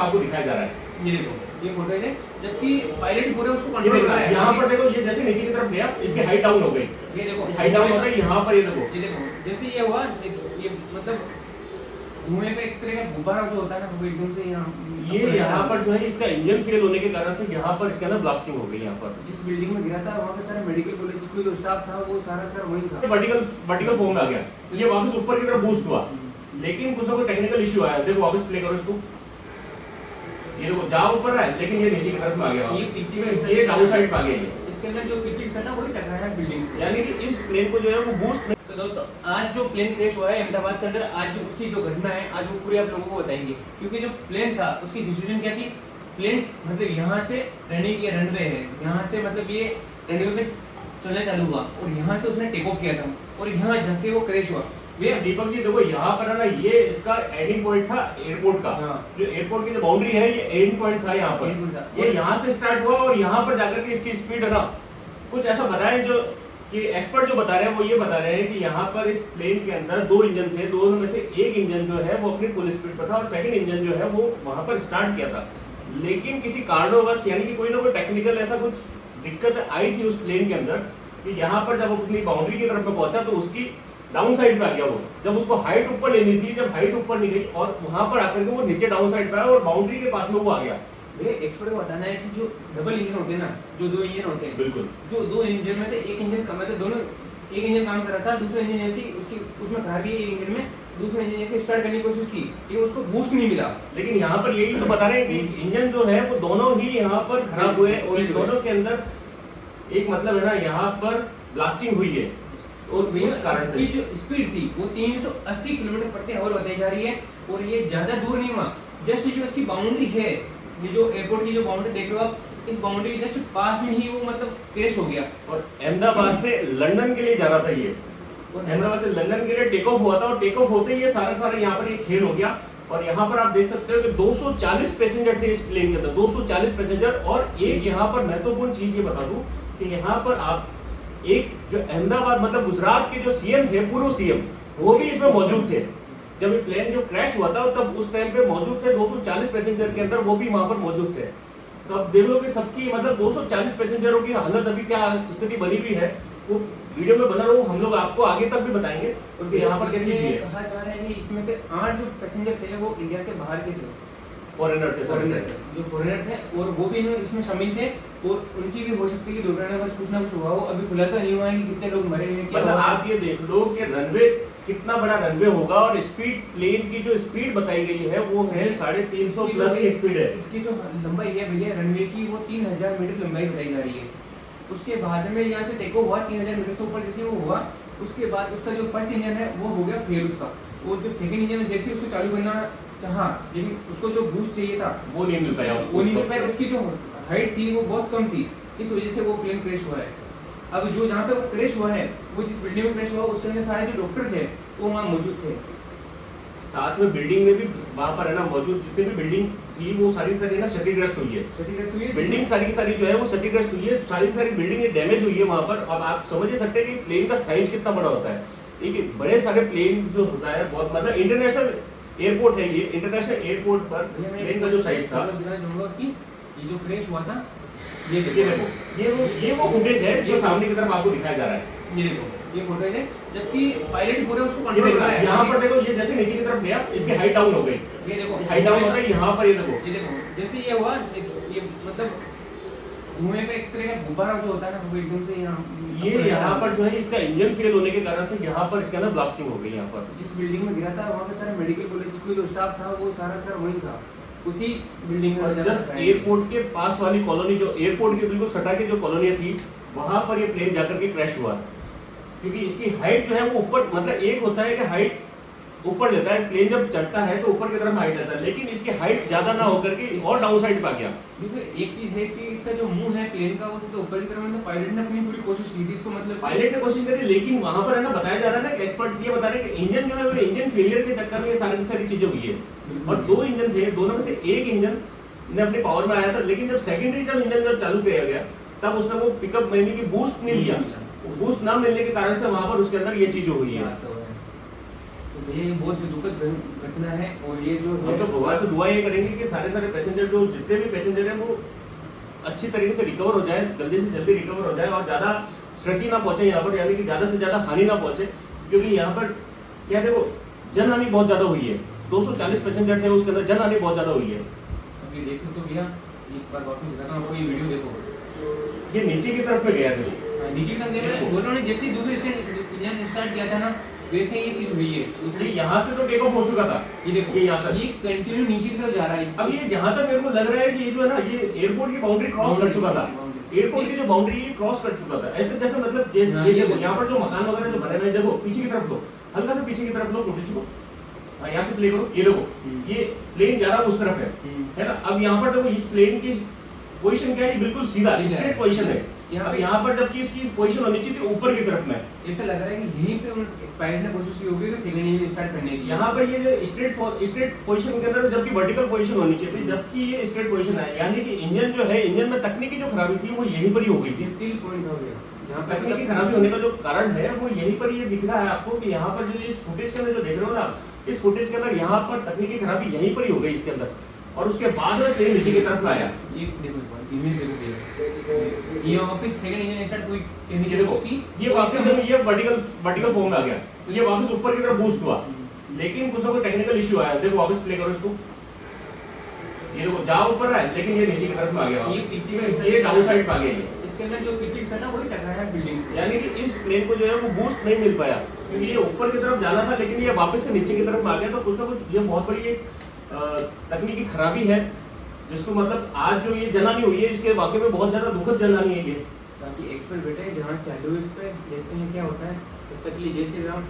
आपको दिखाया जा रहा है। ये देखो ये फुटेज है, जबकि पायलट पूरे उसको कंट्रोल कर रहा है। यहाँ पर देखो, ये जैसे नीचे की तरफ गया, इसकी हाइट डाउन हो गई। ये देखो हाइट डाउन होता है, यहाँ पर ये देखो जैसे ये हुआ, ये मतलब धुएं का एक तरह का गुब्बारा जो होता है ना, वो एकदम से यहाँ पर जो है इसका इंजन फेल होने के कारण से यहाँ पर इसके अंदर ब्लास्टिंग हो गई। यहाँ पर जिस बिल्डिंग में गिरा था वहाँ पे सारे मेडिकल कॉलेज को जो स्टाफ था वो सारा सर वही था। वर्टिकल फॉर्म में आ गया, ये वापस ऊपर की तरफ बूस्ट हुआ, लेकिन कुछ ना कुछ टेक्निकल इश्यू आया। देखो वापस प्ले करो इसको, ये देखो जहाँ ऊपर है लेकिन ये नीचे की तरफ में आ गया, ये पीछे में ये डाउन साइड पे आ गया। इसके अंदर जो पीछे की सतह वही टकराया है बिल्डिंग से, यानी कि इस प्लेन को जो है वो बूस्ट। तो दोस्तों आज जो प्लेन क्रैश हुआ है अहमदाबाद के अंदर, आज उसकी जो घटना है आज वो पूरी आप लोगों को बताएंगे। क्योंकि जो प्लेन था उसकी सिचुएशन क्या थी, प्लेन मतलब यहाँ से रनवे है, यहाँ से मतलब ये रनवे पे चलना चालू हुआ और यहाँ से उसने टेक ऑफ किया था और यहाँ जाके वो क्रैश हुआ। भैया दीपक जी देखो, यहाँ पर है ना, ये इसका एंडिंग पॉइंट था एयरपोर्ट का। जो एयरपोर्ट की जो बाउंड्री है ये एंड पॉइंट था यहाँ पर, ये यहाँ से स्टार्ट हुआ और यहाँ पर जाकर के इसकी स्पीड है ना कुछ ऐसा बताया जो कि एक्सपर्ट जो बता रहे हैं वो ये बता रहे हैं कि यहाँ पर इस प्लेन के अंदर दो इंजन थे, दोनों में से एक इंजन जो है वो अपनी फुल स्पीड पर था और सेकंड इंजन जो है वो वहां पर स्टार्ट किया था। लेकिन किसी कारणवश यानी कि कोई ना कोई टेक्निकल ऐसा कुछ दिक्कत आई थी उस प्लेन के अंदर कि यहाँ पर जब वो अपनी बाउंड्री की तरफ में पहुंचा तो उसकी डाउन साइड पे आ गया वो। जब उसको हाइट ऊपर लेनी थी, जब हाइट ऊपर नहीं गई और वहां पर आकर के वो नीचे डाउन साइड पे आया और बाउंड्री के पास में वो आ गया। ये एक्सपर्ट को बताना है कि जो डबल इंजन होते हैं ना, जो दो इंजन होते हैं, बिल्कुल जो दो इंजन में से एक इंजन का मतलब दोनों, एक इंजन काम कर रहा था, दूसरा इंजन ऐसी उसकी उसमें खराबी है एक इंजन में, दूसरा इंजन ऐसे स्टार्ट करने की कोशिश की लेकिन उसको बूस्ट नहीं मिला। लेकिन यहाँ पर यही तो बता रहे हैं कि इंजन जो है वो दोनों ही यहाँ पर खराब हुए और दोनों के अंदर एक मतलब है ना यहाँ पर ब्लास्टिंग हुई है और उस कारण से जो स्पीड थी वो 380 किलोमीटर प्रति आवर बताई जा रही है और ये ज्यादा दूर नहीं हुआ, जस्ट जो इसकी बाउंड्री है, ये जो एयरपोर्ट की जो बाउंड्री देख रहे हो आप, इस बाउंड्री के जस्ट पास में ही वो मतलब क्रैश हो गया। और अहमदाबाद से लंदन के लिए जा रहा था ये, अहमदाबाद से लंदन के लिए टेक ऑफ हुआ था और टेक ऑफ होते ही ये सारा यहाँ पर ये खेल हो गया। और यहाँ पर आप देख सकते हो कि 240 पैसेंजर थे इस प्लेन के अंदर, 240 पैसेंजर। और एक यहाँ पर महत्वपूर्ण चीज ये बता दूं कि यहाँ पर आप एक जो अहमदाबाद मतलब गुजरात के जो सीएम थे, पूर्व सीएम, वो भी इसमें मौजूद थे जब ये प्लेन जो क्रैश हुआ था तब उस टाइम पे मौजूद थे। 240 पैसेंजर के अंदर वो भी वहां पर मौजूद थे। तो अब देख लो कि सबकी मतलब 240 पैसेंजरों की हालत अभी क्या स्थिति बनी हुई है, वो वीडियो में बना रहो, हम लोग आपको आगे तक भी बताएंगे क्योंकि यहाँ पर क्या चीज है। कहा जा रहा है कि इसमें से 8 जो पैसेंजर थे वो इंडिया से बाहर के थे, फॉरेनर थे, जो फॉरेनर थे और वो भी इसमें शामिल थे और उनकी भी हो सकती है कि दुर्घटना बस कुछ ना कुछ हुआ हो। अभी खुलासा नहीं हुआ है कि कितने लोग मरे हैं। मतलब आप ये देख लो कि रनवे कितना बड़ा रनवे होगा और स्पीड, प्लेन की जो स्पीड बताई गई है वो है 350 प्लस की स्पीड है। इसकी जो लंबाई है भैया रनवे की वो 3000 मीटर लंबाई बताई जा रही है। उसके बाद में यहाँ से टेक ऑफ हुआ 3000 मीटर से ऊपर जैसे वो हुआ, उसके बाद उसका जो फर्स्ट इंजन है वो हो गया फेल उसका, और जो सेकंड इंजन है जैसे उसको चालू करना चाहा लेकिन उसको जो बूस्ट चाहिए था वो नहीं मिल पाया, वो नहीं मिल पाया। उसकी जो हाइट थी वो बहुत कम थी, इस वजह से वो प्लेन क्रैश हुआ है। अब जो जहाँ पे वो क्रैश हुआ है, वो जिस बिल्डिंग में क्रैश हुआ उसके अंदर सारे जो डॉक्टर थे वो वहाँ मौजूद थे। साथ में बिल्डिंग में भी वहां पर है ना मौजूद जितनी भी बिल्डिंग थी वो सारी ना क्षतिग्रस्त हुई है। क्षतिग्रस्त हुई है, बिल्डिंग सारी जो है वो क्षतिग्रस्त हुई है, सारी बिल्डिंग डैमेज हुई है वहां पर। अब आप समझ सकते हैं कि प्लेन का साइज कितना बड़ा होता है। एक बड़े सारे प्लेन जो होता है बहुत मतलब इंटरनेशनल एयरपोर्ट है ये, इंटरनेशनल एयरपोर्ट पर प्लेन का जो साइज था, ये जो क्रैश हुआ था, ये देखो ये वो फुटेज है जो सामने की तरफ आपको दिखाया जा रहा है। ये देखो ये फुटेज है, जबकि पायलट पूरे उसको कंट्रोल कर रहा है। यहाँ पर देखो, ये जैसे नीचे की तरफ गया इसकी हाइट डाउन हो गई, ये देखो हाइट डाउन होता है यहाँ पर, ये देखो जैसे ये हुआ, ये मतलब धुएं का एक तरह का गुब्बारा जो होता है ना, वो एकदम से यहाँ पर जो है इसका इंजन फेल होने के कारण से यहाँ पर इसके अंदर ब्लास्टिंग हो गई। यहाँ पर जिस बिल्डिंग में गिरा था वहाँ पे सारे मेडिकल कॉलेज को जो स्टाफ था वो सारा सर वही था, उसी बिल्डिंग में। जस्ट एयरपोर्ट के पास वाली कॉलोनी, जो एयरपोर्ट के बिल्कुल सटा के जो कॉलोनियां थी वहां पर ये प्लेन जाकर के क्रैश हुआ, क्योंकि इसकी हाइट जो है वो ऊपर, मतलब एक होता है कि हाइट ऊपर लेता है प्लेन, जब चढ़ता है तो ऊपर की तरफ हाइट लेता है, लेकिन इसकी हाइट ज्यादा ना होकर के और डाउन साइड पे आ गया। एक चीज है इसका जो मुंह है प्लेन का, वो तो ऊपर की तरफ, मतलब पायलट ने अपनी पूरी कोशिश की थी इसको, मतलब पायलट ने कोशिश करी, लेकिन वहां पर है ना बताया जा रहा है ना, एक्सपर्ट ये बता रहे हैं कि इंजन जो है वो इंजन फेलियर के चक्कर में ये सारी चीजें हुई है। और दो इंजन थे, दोनों में से एक इंजन ने अपने पावर में आया था, लेकिन जब सेकेंडरी इंजन जब चालू किया गया तब उसने वो पिकअप यानी कि बूस्ट नहीं लिया, बूस्ट ना मिलने के कारण से वहां पर उसके अंदर ये चीज हुई है। तो ये बहुत दुखद घटना है और ये जो हम तो भगवान से दुआ ये करेंगे कि सारे पैसेंजर जो जितने भी पैसेंजर हैं वो अच्छी तरीके से रिकवर हो जाए, जल्दी से जल्दी रिकवर हो जाए और ज्यादा क्षति ना पहुंचे यहाँ पर, यानी कि ज्यादा से ज्यादा हानि ना पहुंचे, क्योंकि यहाँ पर क्या देखो जनहानि बहुत ज्यादा हुई है। 240 पैसेंजर थे, उसके अंदर जनहानि बहुत ज्यादा हुई है। अभी देख सकते हो भैया, एक बार वापस दिखाता हूं आपको, ये वीडियो देखो, ये नीचे की तरफ पे गया था, नीचे कंधे में दोनों ने जैसे ही दूसरे इंजन स्टार्ट किया था ना, वैसे ये चीज हुई है। ये यहाँ से तो टेक ऑफ हो चुका था, ये देखो, ये यहाँ से ये कंटिन्यू नीचे की तरफ जा रहा है। अब ये जहाँ तक मेरे को लग रहा है कि ये जो है ना, ये एयरपोर्ट की बाउंड्री क्रॉस कर चुका था, एयरपोर्ट की जो बाउंड्री है क्रॉस कर चुका था। ऐसे जैसे मतलब ये देखो यहाँ पर जो मकान वगैरह जो बने हुए हैं, देखो पीछे की तरफ लो, हल्का सा पीछे की तरफ लो फुटेज को, यहाँ से प्ले करो, ये देखो ये प्लेन जा रहा है उस तरफ है ना। अब यहाँ पर देखो इस प्लेन की पोजीशन क्या है, बिल्कुल सीधा स्ट्रेट पोजीशन है। अब यहाँ पर जबकि इसकी पोजीशन होनी चाहिए थी ऊपर की तरफ में, ऐसा लग रहा है कि यहीं पे पायलट ने कोशिश की होगी कि सेकंड इंजन स्टार्ट करने की। यहाँ पर ये स्ट्रेट पोजीशन के अंदर जबकि वर्टिकल पोजीशन होनी चाहिए थी, जबकि ये स्ट्रेट पोजीशन है, यानी कि इंजन जो है, इंजन में तकनीकी जो खराबी थी वो यहीं पर ही हो गई थी। टिल पॉइंट हो गया जहाँ पे तकनीकी खराबी होने का जो कारण है वो यहीं पर ये दिख रहा है आपको कि यहाँ पर जो इस फुटेज के अंदर जो देख रहे हो ना, इस फुटेज के अंदर यहाँ पर तकनीकी खराबी यहीं पर ही हो गई इसके अंदर, और उसके बाद में प्लेन नीचे की तरफ में आया। ये देखो इमेज देखो, ये वापस सेकंड इंजन स्टार्ट कोई कहने की ये देखो, कोशिश की, ये वापस देखो ये वर्टिकल फॉर्म में आ गया, ये वापस ऊपर की तरफ बूस्ट हुआ, लेकिन कुछ ना कुछ टेक्निकल इश्यू आया। देखो वापस प्ले करो इसको, ये देखो जा ऊपर है लेकिन ये नीचे की तरफ में आ गया, ये पीछे का हिस्सा, ये डाउन साइड पे आ गया ये। इसके अंदर जो पीछे हिस्सा था वही टकराया बिल्डिंग से, यानी कि इस प्लेन को जो है वो बूस्ट नहीं मिल पाया, क्योंकि ये ऊपर की तरफ जाना था लेकिन ये वापस से नीचे की तरफ आ गया। तो कुछ ना कुछ ये बहुत बड़ी एक तकनीकी खराबी है, जिसको मतलब आज जो ये जनहानि हुई है इसके वाकई में बहुत ज्यादा दुखद जनहानि है ये। बाकी एक्सपर्ट बैठे जहां चालू है, इस पे देखते हैं क्या होता है। तब तक के लिए जय श्री राम।